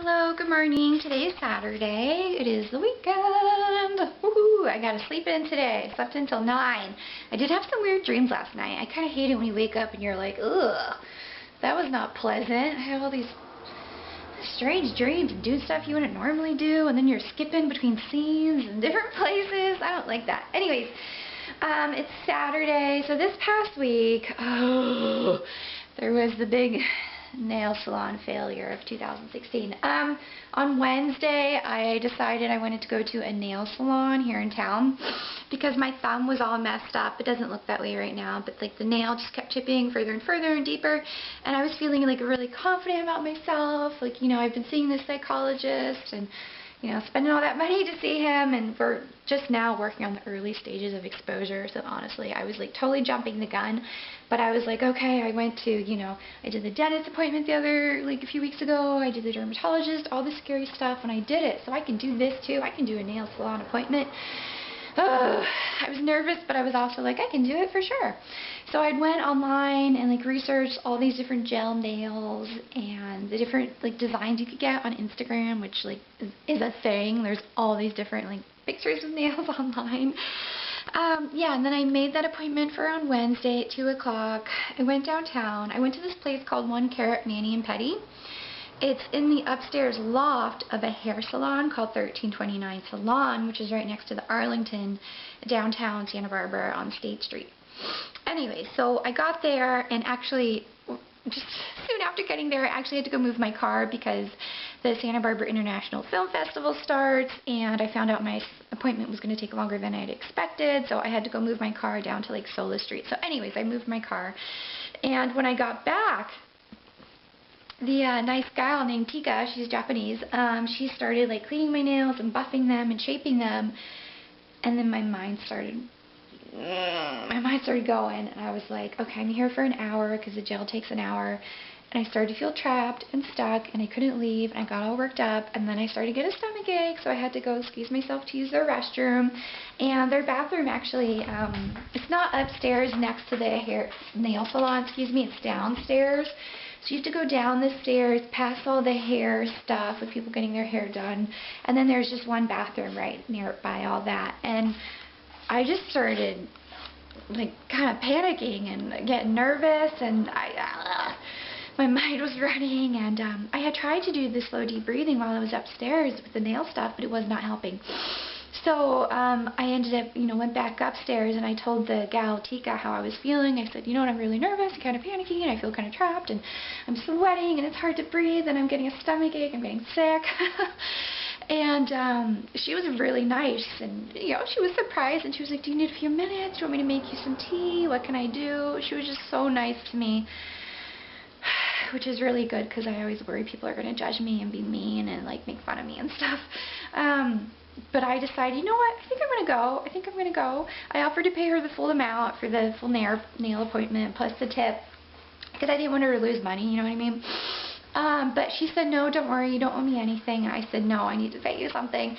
Hello, good morning. Today is Saturday. It is the weekend. Woohoo! I got to sleep in today. I slept until 9. I did have some weird dreams last night. I kind of hate it when you wake up and you're like, ugh, that was not pleasant. I have all these strange dreams and doing stuff you wouldn't normally do, and then you're skipping between scenes and different places. I don't like that. Anyways, it's Saturday, so this past week, there was the big nail salon failure of 2016. On Wednesday, I decided I wanted to go to a nail salon here in town because my thumb was all messed up. It doesn't look that way right now, but like the nail just kept chipping further and further and deeper, and I was feeling like really confident about myself. Like, I've been seeing this psychologist and spending all that money to see him, and we're just now working on the early stages of exposure. So honestly, I was like totally jumping the gun, but I was like, okay, I went to, I did the dentist appointment a few weeks ago, I did the dermatologist, all this scary stuff, and I did it, so I can do this too. I can do a nail salon appointment. I was nervous, but I was also like, I can do it for sure. So I went online and researched all these different gel nails and the different designs you could get on Instagram, which is a thing. There's all these different pictures of nails online. Yeah, and then I made that appointment for on Wednesday at 2 o'clock. I went downtown. I went to this place called 1 Carat Mani and Pedi. It's in the upstairs loft of a hair salon called 1329 Salon, which is right next to the Arlington, downtown Santa Barbara on State Street. Anyway, so I got there, and actually, just soon after getting there, I actually had to go move my car because the Santa Barbara International Film Festival starts, and I found out my appointment was going to take longer than I had expected, so I had to go move my car down to Sola Street. So anyways, I moved my car, and when I got back, the nice gal named Tika, she's Japanese, she started cleaning my nails and buffing them and shaping them, and then my mind started going, and I was like, okay, I'm here for an hour because the gel takes an hour, and I started to feel trapped and stuck, and I couldn't leave, and I got all worked up, and then I started to get a stomach ache, so I had to go excuse myself to use their restroom. And their bathroom actually, it's not upstairs next to the nail salon, it's downstairs. So you have to go down the stairs, past all the hair stuff with people getting their hair done, and then there's just one bathroom right nearby all that. And I just started kind of panicking and getting nervous, and my mind was running, and I had tried to do the slow deep breathing while I was upstairs with the nail stuff, but it was not helping. So I ended up, went back upstairs, and I told the gal, Tika, how I was feeling. I said, I'm really nervous, kind of panicking, and I feel kind of trapped, and I'm sweating, and it's hard to breathe, and I'm getting a stomach ache, I'm getting sick. And she was really nice, and, she was surprised, and she was like, do you need a few minutes? Do you want me to make you some tea? What can I do? She was just so nice to me, which is really good, because I always worry people are going to judge me and be mean and, make fun of me and stuff. But I decided, you know what, I think I'm going to go. I offered to pay her the full amount for the full nail appointment plus the tip, because I didn't want her to lose money, you know what I mean? But she said, no, don't worry, you don't owe me anything. And I said, no, I need to pay you something.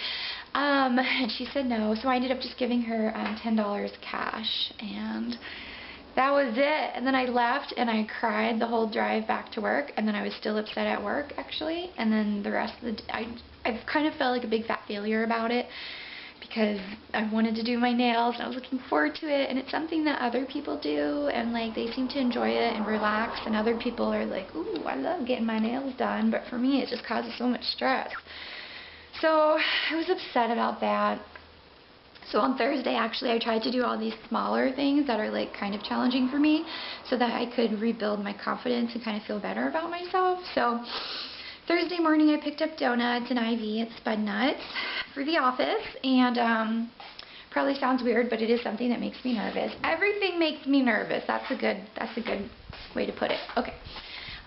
And she said no, so I ended up just giving her $10 cash, and that was it. And then I left, and I cried the whole drive back to work, and then I was still upset at work, actually. And then the rest of the day, I kind of felt like a big fat failure about it, because I wanted to do my nails, and I was looking forward to it, and it's something that other people do, and they seem to enjoy it and relax, and other people are like, ooh, I love getting my nails done, but for me it just causes so much stress. So I was upset about that. So on Thursday, actually, I tried to do all these smaller things that are kind of challenging for me, so that I could rebuild my confidence and kind of feel better about myself. So Thursday morning, I picked up donuts and IV at Spud Nuts for the office, and probably sounds weird, but it is something that makes me nervous. Everything makes me nervous. That's a good way to put it. Okay.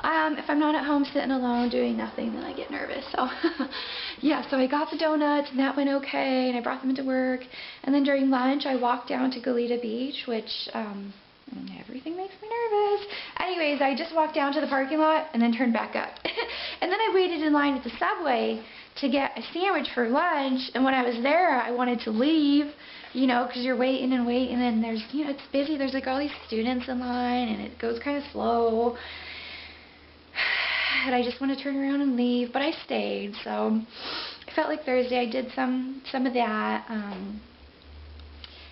If I'm not at home sitting alone doing nothing, then I get nervous. So yeah, so I got the donuts, and that went okay, and I brought them into work. And then during lunch, I walked down to Goleta Beach, which everything makes me nervous. Anyways, I just walked down to the parking lot and then turned back up. And then I waited in line at the Subway to get a sandwich for lunch, and when I was there, I wanted to leave, because you're waiting and waiting, and there's, it's busy, there's all these students in line, and it goes kind of slow. and I just want to turn around and leave, but I stayed, so I felt like Thursday I did some of that.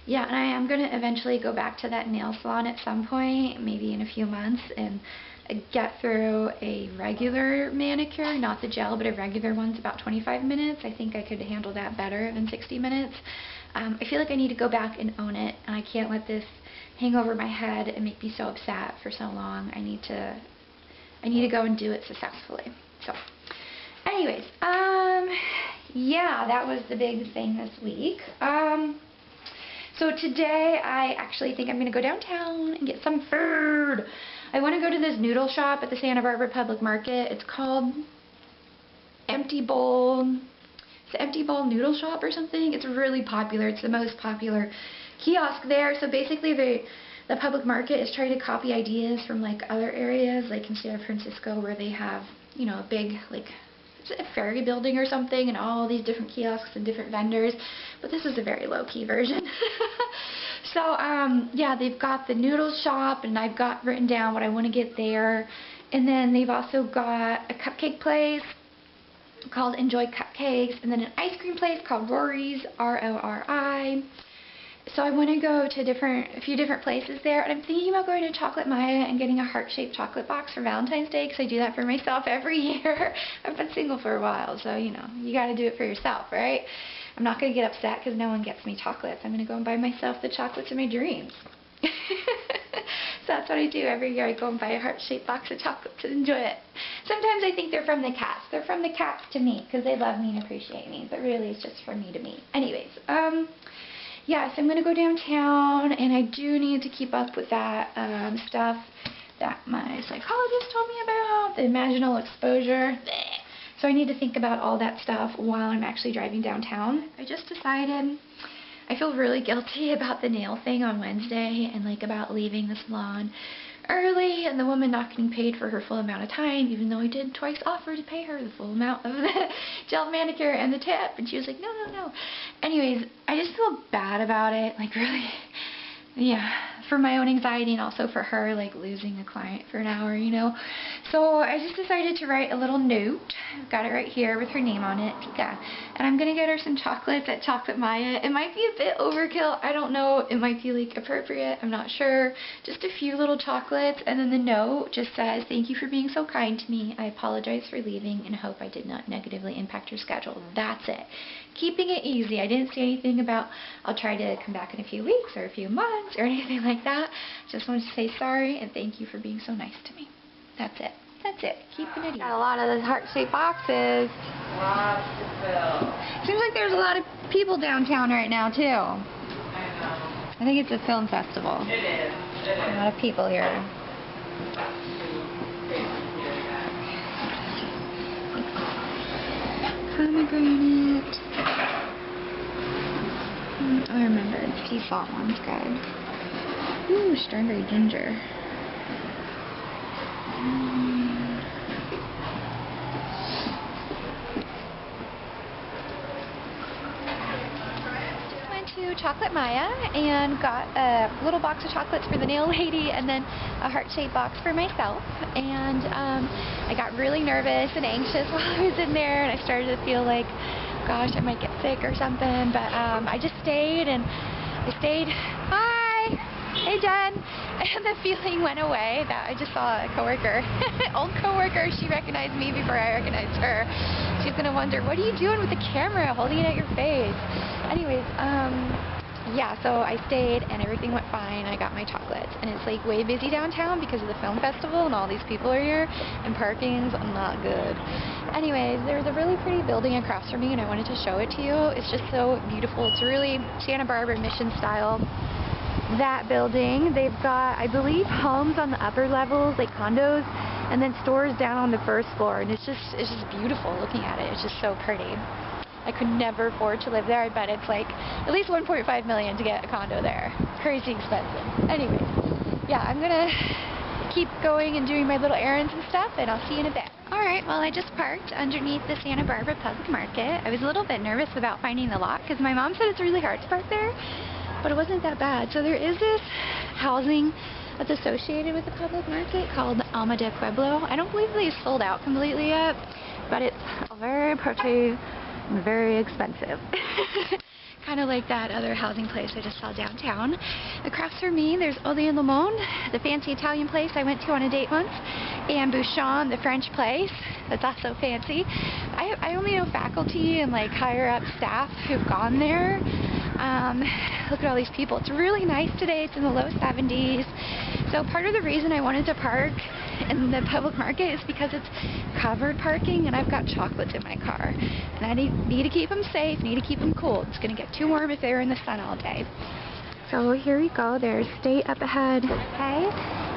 Yeah, and I am going to eventually go back to that nail salon at some point, maybe in a few months, and get through a regular manicure, not the gel, but a regular one's about 25 minutes. I think I could handle that better than 60 minutes. I feel like I need to go back and own it, and I can't let this hang over my head and make me so upset for so long. I need to go and do it successfully. So, anyways, yeah, that was the big thing this week. So today I actually think I'm going to go downtown and get some food. I want to go to this noodle shop at the Santa Barbara Public Market. It's called Empty Bowl. It's the Empty Bowl Noodle Shop or something. It's really popular. It's the most popular kiosk there. So basically the public market is trying to copy ideas from like other areas, like in San Francisco, where they have, you know, a big like a ferry building or something and all these different kiosks and different vendors, but this is a very low-key version. So yeah, they've got the noodle shop, and I've got written down what I want to get there, and then they've also got a cupcake place called Enjoy Cupcakes, and then an ice cream place called Rori's, R-O-R-I. So I want to go to a few different places there, and I'm thinking about going to Chocolate Maya and getting a heart-shaped chocolate box for Valentine's Day, because I do that for myself every year. I've been single for a while, so you know, you got to do it for yourself, right? I'm not going to get upset because no one gets me chocolates. I'm going to go and buy myself the chocolates of my dreams. So that's what I do every year. I go and buy a heart-shaped box of chocolates and enjoy it. Sometimes I think they're from the cats. They're from the cats to me because they love me and appreciate me, but really it's just from me to me. Anyways, yeah, so I'm going to go downtown, and I do need to keep up with that stuff that my psychologist told me about, the imaginal exposure. So I need to think about all that stuff while I'm actually driving downtown. I just decided I feel really guilty about the nail thing on Wednesday, and like about leaving the salon early and the woman not getting paid for her full amount of time, even though I did twice offer to pay her the full amount of the gel manicure and the tip, and she was like, no, no, no. Anyways, I just feel bad about it, like really, yeah, for my own anxiety and also for her, like losing a client for an hour, you know. So I just decided to write a little note. I've got it right here with her name on it, Pika. And I'm gonna get her some chocolates at Chocolate Maya. It might be a bit overkill, I don't know. It might be like appropriate, I'm not sure. Just a few little chocolates, and then the note just says, thank you for being so kind to me. I apologize for leaving and hope I did not negatively impact your schedule. That's it. Keeping it easy. I didn't say anything about I'll try to come back in a few weeks or a few months or anything like that. Just wanted to say sorry and thank you for being so nice to me. That's it. That's it. Keeping it easy. Got a lot of those heart-shaped boxes. Lots to fill. Seems like there's a lot of people downtown right now too. I know. I think it's a film festival. It is. It is. A lot of people here. Pomegranate. I remember. The sea salt one's good. Ooh, strawberry ginger. Went to Chocolate Maya and got a little box of chocolates for the nail lady, and then a heart-shaped box for myself. And I got really nervous and anxious while I was in there, and I started to feel like, gosh, I might get sick or something. But I just stayed, and I stayed. Hi! Hey, Jen! And the feeling went away. That I just saw a coworker, old coworker. She recognized me before I recognized her. She's gonna wonder, what are you doing with the camera, holding it at your face? Anyways, yeah, so I stayed and everything went fine. I got my chocolates, and it's like way busy downtown because of the film festival and all these people are here, and parking's not good. Anyways, there's a really pretty building across from me, and I wanted to show it to you. It's just so beautiful. It's really Santa Barbara Mission style. That building, they've got, I believe, homes on the upper levels, like condos, and then stores down on the first floor, and it's just beautiful looking at it. It's just so pretty. I could never afford to live there. I bet it's like at least $1.5 million to get a condo there. Crazy expensive. Anyways, yeah, I'm gonna keep going and doing my little errands and stuff, and I'll see you in a bit. Alright, well, I just parked underneath the Santa Barbara Public Market. I was a little bit nervous about finding the lot because my mom said it's really hard to park there, but it wasn't that bad. So there is this housing that's associated with the public market called Alma de Pueblo. I don't believe they sold out completely yet, but it's very pretty and very expensive. Kind of like that other housing place I just saw downtown. Across from me, there's Ole Le Monde, the fancy Italian place I went to on a date once, and Bouchon, the French place, that's also fancy. I only know faculty and like higher up staff who've gone there. Look at all these people. It's really nice today. It's in the low 70s. So part of the reason I wanted to park in the public market is because it's covered parking and I've got chocolates in my car. And I need to keep them safe, need to keep them cool. It's going to get too warm if they're in the sun all day. So here we go. There's State up ahead. Okay.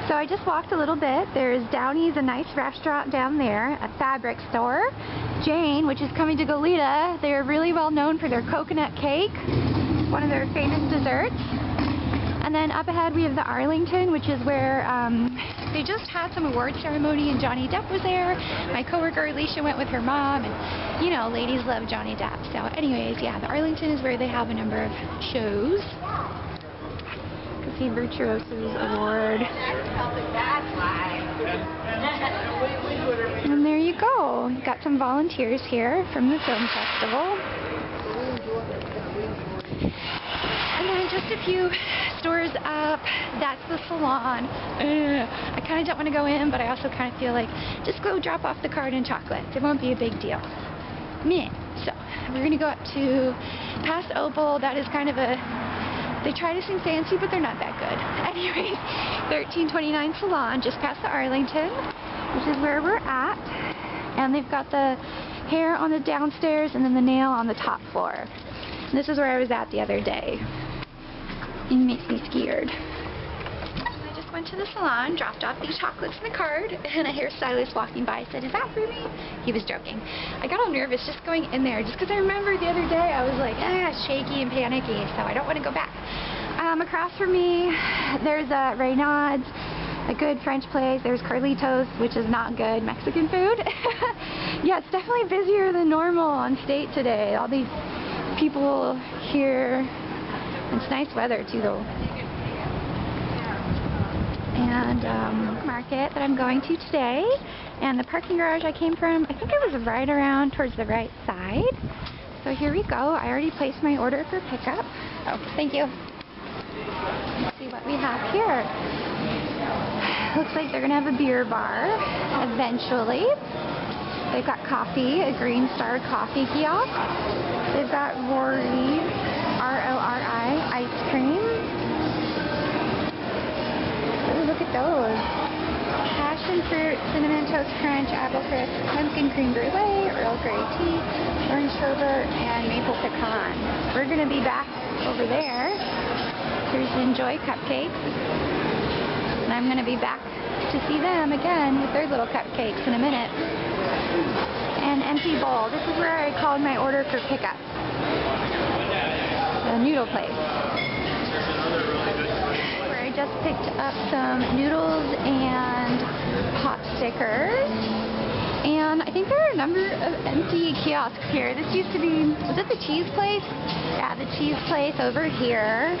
So I just walked a little bit. There's Downey's, a nice restaurant down there, a fabric store. Jane, which is coming to Goleta, they're really well known for their coconut cake, one of their famous desserts. And then up ahead we have the Arlington, which is where they just had some award ceremony and Johnny Depp was there. My coworker Alicia went with her mom, and you know, ladies love Johnny Depp. So anyways, yeah, the Arlington is where they have a number of shows. You can see Virtuoso's Award. And there you go. You've got some volunteers here from the film festival. And then just a few stores up, that's the Salon. I kind of don't want to go in, but I also kind of feel like just go drop off the card and chocolates. It won't be a big deal. Meh. So we're going to go up to past Opal. That is kind of a, they try to seem fancy, but they're not that good. Anyways, 1329 Salon, just past the Arlington, which is where we're at. And they've got the hair on the downstairs and then the nail on the top floor. And this is where I was at the other day. It makes me scared. I just went to the salon, dropped off these chocolates in the card, and a hairstylist walking by said, "Is that for me?" He was joking. I got all nervous just going in there, just because I remember the other day I was like, shaky and panicky, so I don't want to go back. Across from me, there's Reynauds, a good French place. There's Carlitos, which is not good Mexican food. Yeah, it's definitely busier than normal on State today. All these people here. It's nice weather too, though. And market that I'm going to today, and the parking garage I came from, I think it was right around towards the right side. So here we go. I already placed my order for pickup. Oh, thank you. Let's see what we have here. Looks like they're gonna have a beer bar eventually. They've got coffee, a Green Star coffee kiosk. They've got Rori, R-O-R-I, ice cream. Ooh, look at those. Passion fruit, cinnamon toast crunch, apple crisp, pumpkin cream brulee, Earl Grey tea, orange sherbet, and maple pecan. We're going to be back over there. Here's Enjoy Cupcakes. And I'm going to be back to see them again with their little cupcakes in a minute. And Empty Bowl. This is where I called my order for pickup. The noodle place. Where I just picked up some noodles and pot stickers. And I think there are a number of empty kiosks here. This used to be, was it the cheese place? Yeah, the cheese place over here.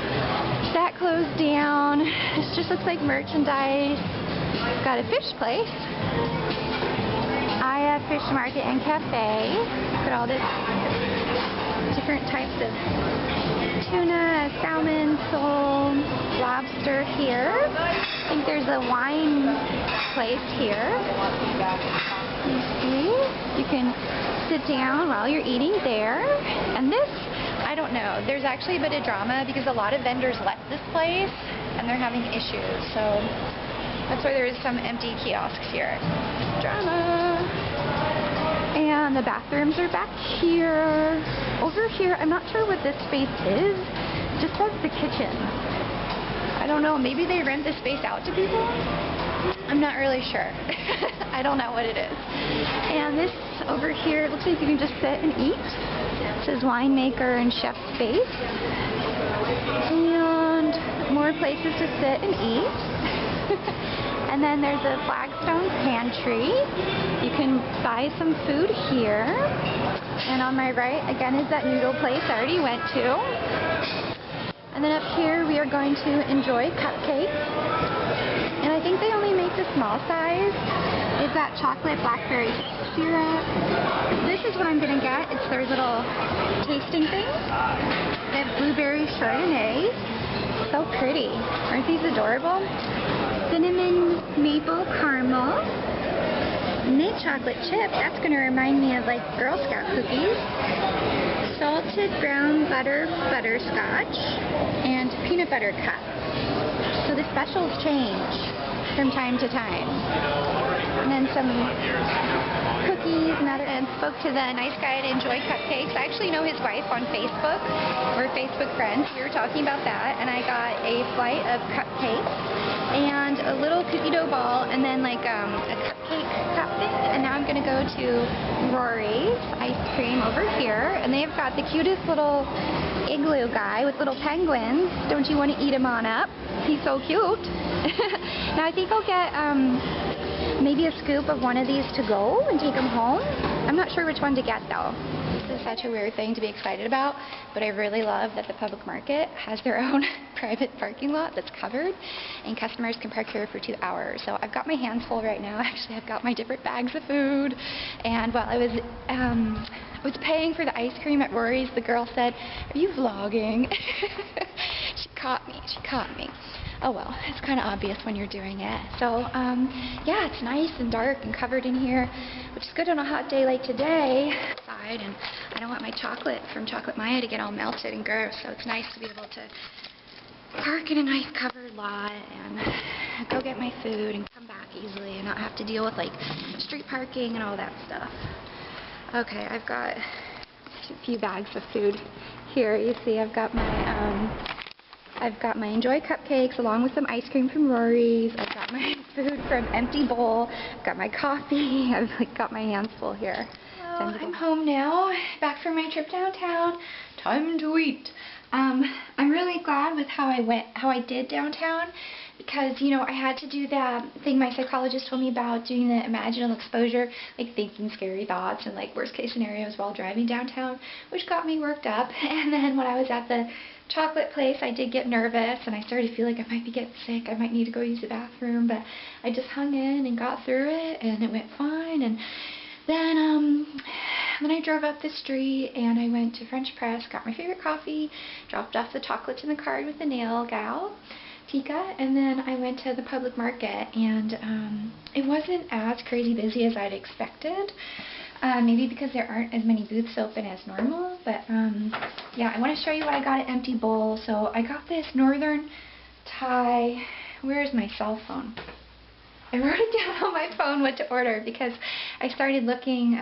That closed down. This just looks like merchandise. Got a fish place. Aya Fish Market and Cafe. Look at all this different types of tuna, salmon, sole, lobster here. I think there's a wine place here. You see? You can sit down while you're eating there. And this, I don't know. There's actually a bit of drama because a lot of vendors left this place and they're having issues. So that's why there is some empty kiosks here. Drama. And the bathrooms are back here. Over here, I'm not sure what this space is. It just says the kitchen. I don't know. Maybe they rent this space out to people? I'm not really sure. I don't know what it is. And this over here, it looks like you can just sit and eat. It says winemaker and chef space. And more places to sit and eat. And then there's a Flagstone pantry. You can buy some food here. And on my right, again, is that noodle place I already went to. And then up here, we are going to Enjoy Cupcakes. I think they only make the small size. They've got chocolate blackberry syrup. This is what I'm going to get. It's their little tasting thing. They have blueberry Chardonnay. So pretty. Aren't these adorable? Cinnamon maple caramel. Mint chocolate chip. That's going to remind me of like Girl Scout cookies. Salted brown butter butterscotch. And peanut butter cup. So the specials change from time to time. And then some cookies and other, and spoke to the nice guy at Enjoy Cupcakes. I actually know his wife on Facebook. We're Facebook friends. We were talking about that, and I got a flight of cupcakes and a little cookie dough ball, and then like a cupcake cup thing. And now I'm going to go to Rori's ice cream over here, and they've got the cutest little igloo guy with little penguins. Don't you want to eat him on up? He's so cute. Now I think I'll get maybe a scoop of one of these to go and take them home. I'm not sure which one to get though. This is such a weird thing to be excited about, but I really love that the public market has their own private parking lot that's covered, and customers can park here for 2 hours. So I've got my hands full right now. Actually, I've got my different bags of food, and while I was paying for the ice cream at Rori's, the girl said, "Are you vlogging?" She caught me. She caught me. Oh well, it's kind of obvious when you're doing it. So, yeah, it's nice and dark and covered in here, which is good on a hot day like today. And I don't want my chocolate from Chocolate Maya to get all melted and gross, so it's nice to be able to park in a nice covered lot and go get my food and come back easily and not have to deal with like street parking and all that stuff. Okay, I've got a few bags of food here. You see, I've got my Enjoy Cupcakes along with some ice cream from Rori's. I've got my food from Empty Bowl. I've got my coffee. I've like got my hands full here. Well, I'm home now, back from my trip downtown. Time to eat. I'm really glad with how I did downtown, because, you know, I had to do that thing my psychologist told me about, doing the imaginal exposure, like thinking scary thoughts and like worst case scenarios while driving downtown, which got me worked up. And then when I was at the chocolate place, I did get nervous and I started to feel like I might be getting sick. I might need to go use the bathroom, but I just hung in and got through it, and it went fine. And then I drove up the street and I went to French Press, got my favorite coffee, dropped off the chocolates in the cart with the nail gal, Tika, and then I went to the public market, and it wasn't as crazy busy as I'd expected. Maybe because there aren't as many booths open as normal, but yeah, I want to show you what I got at Empty Bowl. So I got this Northern Thai, where is my cell phone? I wrote it down on my phone what to order because I started looking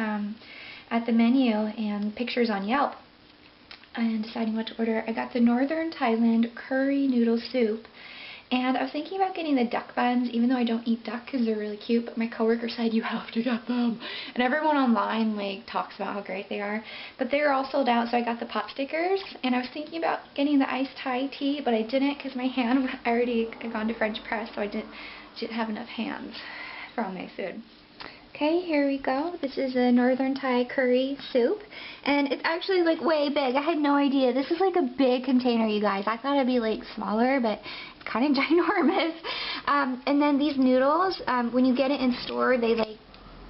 at the menu and pictures on Yelp and deciding what to order. I got the Northern Thailand curry noodle soup, and I was thinking about getting the duck buns, even though I don't eat duck because they're really cute, but my coworker said you have to get them, and everyone online like talks about how great they are, but they were all sold out. So I got the pop stickers, and I was thinking about getting the iced Thai tea, but I didn't because my hand, I already had gone to French Press, so I didn't have enough hands for all my food. Okay, here we go. This is a Northern Thai curry soup, and it's actually like way big. I had no idea. This is like a big container, you guys. I thought it'd be like smaller, but it's kind of ginormous. And then these noodles, when you get it in store, they like,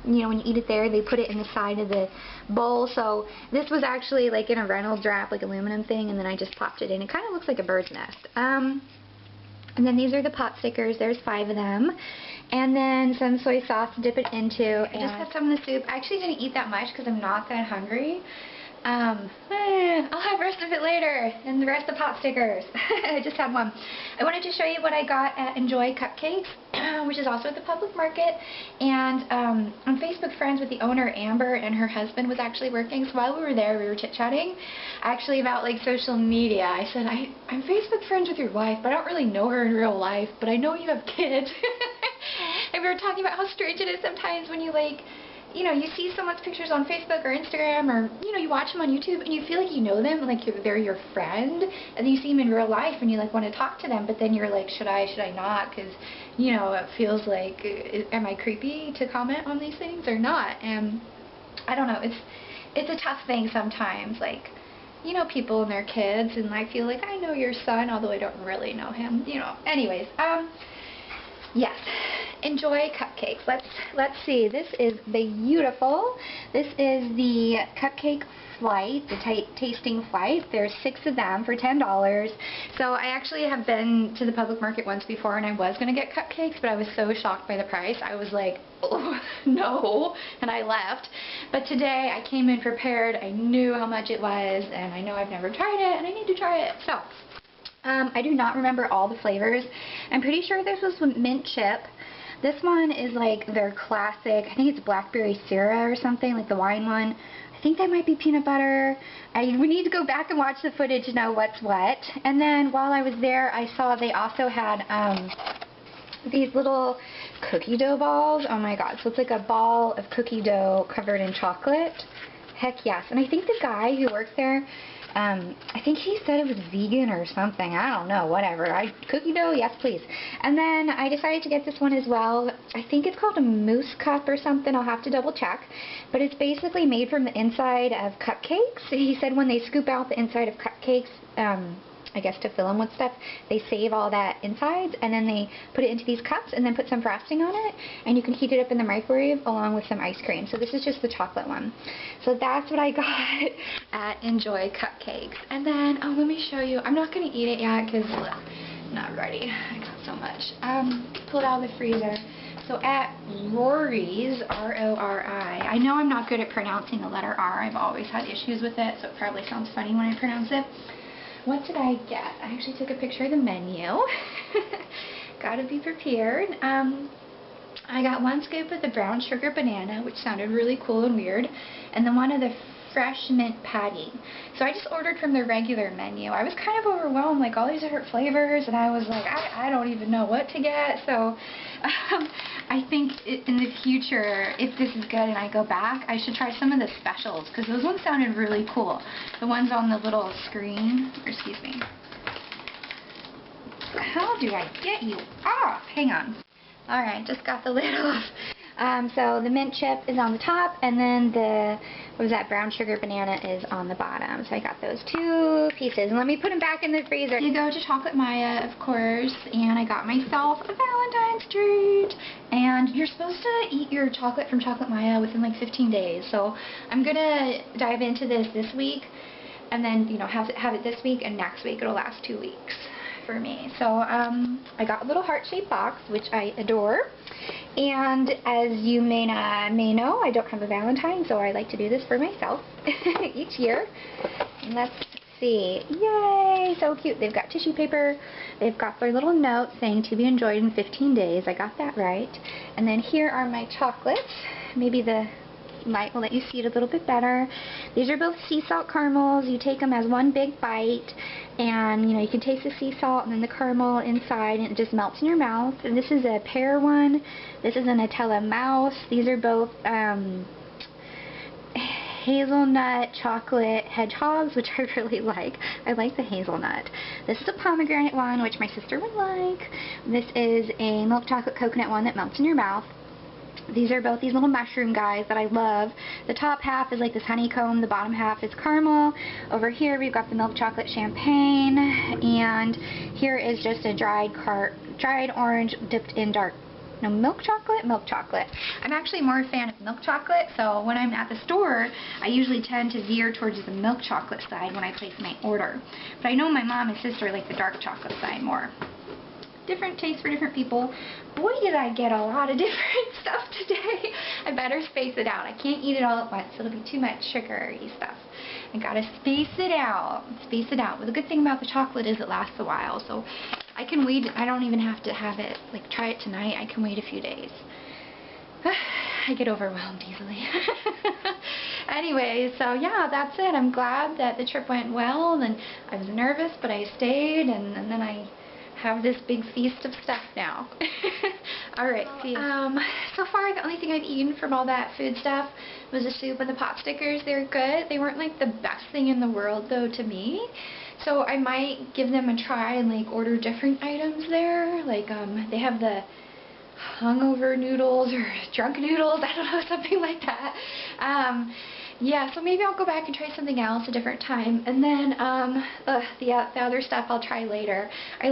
you know, when you eat it there, they put it in the side of the bowl. So this was actually like in a Reynolds wrap, like aluminum thing, and then I just popped it in. It kind of looks like a bird's nest. And then these are the pot stickers. There's 5 of them. And then some soy sauce to dip it into. I just had some of the soup. I actually didn't eat that much because I'm not that hungry. I'll have the rest of it later, and the rest of the pot stickers. I just had one. I wanted to show you what I got at Enjoy Cupcakes, which is also at the public market. And I'm Facebook friends with the owner, Amber, and her husband was actually working. So while we were there, we were chit-chatting, actually about like social media. I said, I'm Facebook friends with your wife, but I don't really know her in real life, but I know you have kids. And we were talking about how strange it is sometimes when you like, you know, you see someone's pictures on Facebook or Instagram, or, you know, you watch them on YouTube and you feel like you know them, like they're your friend, and then you see them in real life and you like want to talk to them, but then you're like, should I not? Because, you know, it feels like, am I creepy to comment on these things or not? And I don't know, it's a tough thing sometimes, like, you know, people and their kids, and I feel like I know your son, although I don't really know him, you know. Anyways, Yes. Enjoy Cupcakes. Let's see. This is beautiful. This is the cupcake flight, the tasting flight. There's 6 of them for $10. So I actually have been to the public market once before, and I was going to get cupcakes, but I was so shocked by the price. I was like, oh, no, and I left. But today I came in prepared. I knew how much it was, and I know I've never tried it, and I need to try it. So I do not remember all the flavors. I'm pretty sure this was mint chip. This one is like their classic, I think it's blackberry Syrah or something, like the wine one. I think that might be peanut butter. We need to go back and watch the footage to know what's what. And then while I was there, I saw they also had these little cookie dough balls. Oh my god, so it's like a ball of cookie dough covered in chocolate. Heck yes. And I think the guy who works there, I think he said it was vegan or something. I don't know, whatever. Cookie dough, yes please. And then I decided to get this one as well. I think it's called a mousse cup or something. I'll have to double check. But it's basically made from the inside of cupcakes. He said when they scoop out the inside of cupcakes, I guess to fill them with stuff, they save all that inside and then they put it into these cups and then put some frosting on it, and you can heat it up in the microwave along with some ice cream. So this is just the chocolate one. So that's what I got at Enjoy Cupcakes. And then, oh, let me show you. I'm not going to eat it yet because I'm not ready. I got so much. Pull it out of the freezer. So at Rori's, R-O-R-I, I know I'm not good at pronouncing the letter R. I've always had issues with it, so it probably sounds funny when I pronounce it. What did I get? I actually took a picture of the menu. Gotta be prepared. I got 1 scoop of the brown sugar banana, which sounded really cool and weird, and then one of the fresh mint patty. So I just ordered from the regular menu. I was kind of overwhelmed, like all these different flavors, and I was like, I don't even know what to get. So I think in the future, if this is good and I go back, I should try some of the specials, because those ones sounded really cool. The ones on the little screen, or excuse me. How do I get you off? Hang on. Alright, just got the lid off. So the mint chip is on the top, and then the, what was that, brown sugar banana is on the bottom. So I got those 2 pieces, and let me put them back in the freezer. You go to Chocolate Maya, of course, and I got myself a Valentine's treat. And you're supposed to eat your chocolate from Chocolate Maya within like 15 days. So I'm gonna dive into this week, and then, you know, have it this week, and next week it'll last 2 weeks for me. So I got a little heart-shaped box, which I adore, and as you may know, I don't have a Valentine, so I like to do this for myself each year. And let's see, yay, so cute. They've got tissue paper, they've got their little note saying to be enjoyed in 15 days. I got that right. And then here are my chocolates. Maybe the light will let you see it a little bit better. These are both sea salt caramels. You take them as one big bite, and you know, you can taste the sea salt and then the caramel inside, and it just melts in your mouth. And this is a pear one. This is a Nutella mouse. These are both hazelnut chocolate hedgehogs, which I really like. I like the hazelnut. This is a pomegranate one, which my sister would like. This is a milk chocolate coconut one that melts in your mouth. These are both these little mushroom guys that I love. The top half is like this honeycomb, the bottom half is caramel. Over here we've got the milk chocolate champagne, and here is just a dried orange dipped in milk chocolate? Milk chocolate. I'm actually more a fan of milk chocolate, so when I'm at the store, I usually tend to veer towards the milk chocolate side when I place my order. But I know my mom and sister like the dark chocolate side more. Different tastes for different people. Boy, did I get a lot of different stuff today. I better space it out. I can't eat it all at once. It'll be too much sugary stuff. I gotta space it out. Space it out. But the good thing about the chocolate is it lasts a while. So I can wait. I don't even have to have it, like, try it tonight. I can wait a few days. I get overwhelmed easily. Anyways, so yeah, that's it. I'm glad that the trip went well, and I was nervous, but I stayed, and then I have this big feast of stuff now. Alright, so far the only thing I've eaten from all that food stuff was the soup and the pot stickers. They were good. They weren't like the best thing in the world though to me. So I might give them a try and like order different items there. Like they have the hungover noodles or drunk noodles. I don't know, something like that. Yeah, so maybe I'll go back and try something else a different time. And then the other stuff I'll try later. I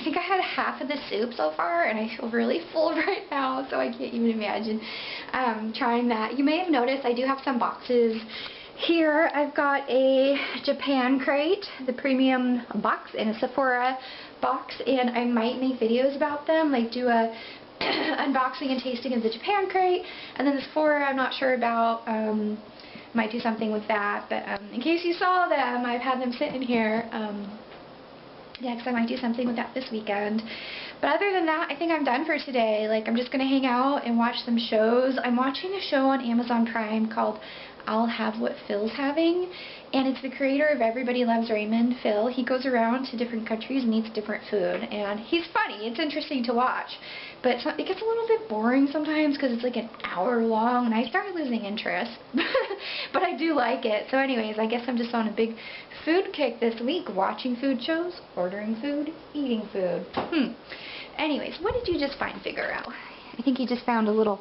think I had half of the soup so far, and I feel really full right now, so I can't even imagine trying that. You may have noticed I do have some boxes here. I've got a Japan crate, the premium box, and a Sephora box, and I might make videos about them, like do a unboxing and tasting of the Japan crate, and then the Sephora I'm not sure about. Might do something with that, but in case you saw them, I've had them sitting here. Yeah, because I might do something with that this weekend. But other than that, I think I'm done for today. Like, I'm just going to hang out and watch some shows. I'm watching a show on Amazon Prime called I'll Have What Phil's Having, and it's the creator of Everybody Loves Raymond, Phil. He goes around to different countries and eats different food, and he's funny. It's interesting to watch, but it gets a little bit boring sometimes because it's like an hour long, and I started losing interest. But I do like it. So anyways, I guess I'm just on a big food kick this week, watching food shows, ordering food, eating food. Anyways, what did you just find, Figaro? I think you just found a little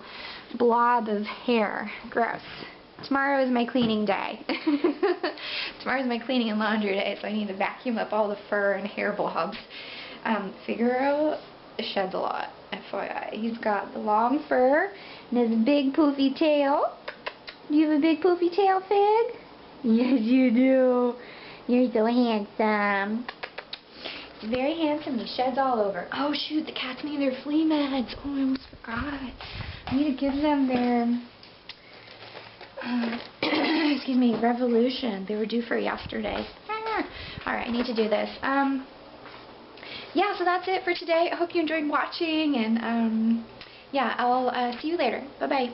blob of hair. Gross. Tomorrow is my cleaning day. Tomorrow's my cleaning and laundry day, so I need to vacuum up all the fur and hair blobs. Figaro sheds a lot, FYI. He's got the long fur and his big poofy tail. Do you have a big poofy tail, Fig? Yes, you do. You're so handsome. He's very handsome. He sheds all over. Oh, shoot, the cats need their flea meds. Oh, I almost forgot. I need to give them their... excuse me, Revolution. They were due for yesterday. Alright, I need to do this. Yeah, so that's it for today. I hope you enjoyed watching, and yeah, I'll see you later. Bye-bye.